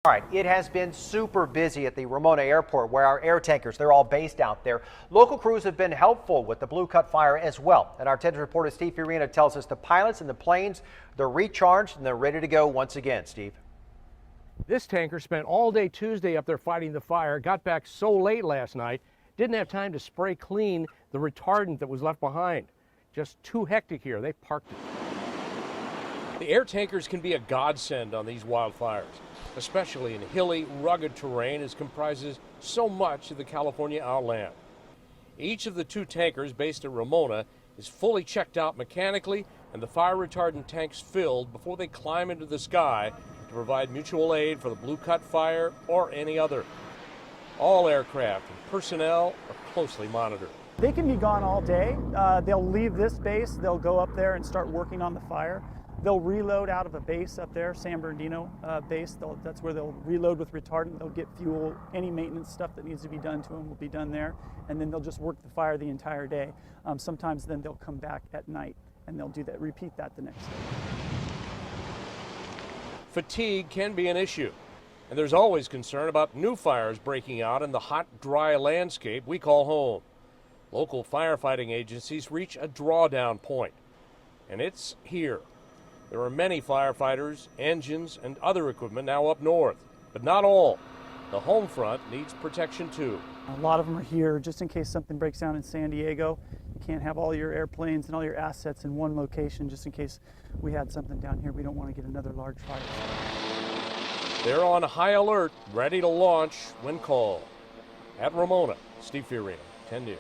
All right, it has been super busy at the Ramona Airport where our air tankers, they're all based out there. Local crews have been helpful with the Blue Cut fire as well. And our 10 reporter Steve Fiorina tells us the pilots and the planes, they're recharged and they're ready to go once again. Steve. This tanker spent all day Tuesday up there fighting the fire, got back so late last night, didn't have time to spray clean the retardant that was left behind. Just too hectic here. They parked it. The air tankers can be a godsend on these wildfires, especially in hilly, rugged terrain as comprises so much of the California outland. Each of the two tankers based at Ramona is fully checked out mechanically and the fire retardant tanks filled before they climb into the sky to provide mutual aid for the Blue Cut fire or any other. All aircraft and personnel are closely monitored. They can be gone all day. They'll leave this base, they'll go up there and start working on the fire. They'll reload out of a base up there, San Bernardino base. That's where they'll reload with retardant. They'll get fuel. Any maintenance stuff that needs to be done to them will be done there. And then they'll just work the fire the entire day. Sometimes then they'll come back at night and they'll do that, repeat that the next day. Fatigue can be an issue. And there's always concern about new fires breaking out in the hot, dry landscape we call home. Local firefighting agencies reach a drawdown point, and it's here. There are many firefighters, engines, and other equipment now up north, but not all. The home front needs protection too. A lot of them are here just in case something breaks down in San Diego. You can't have all your airplanes and all your assets in one location just in case we had something down here. We don't want to get another large fire. They're on high alert, ready to launch when called. At Ramona, Steve Fiorina, 10 News.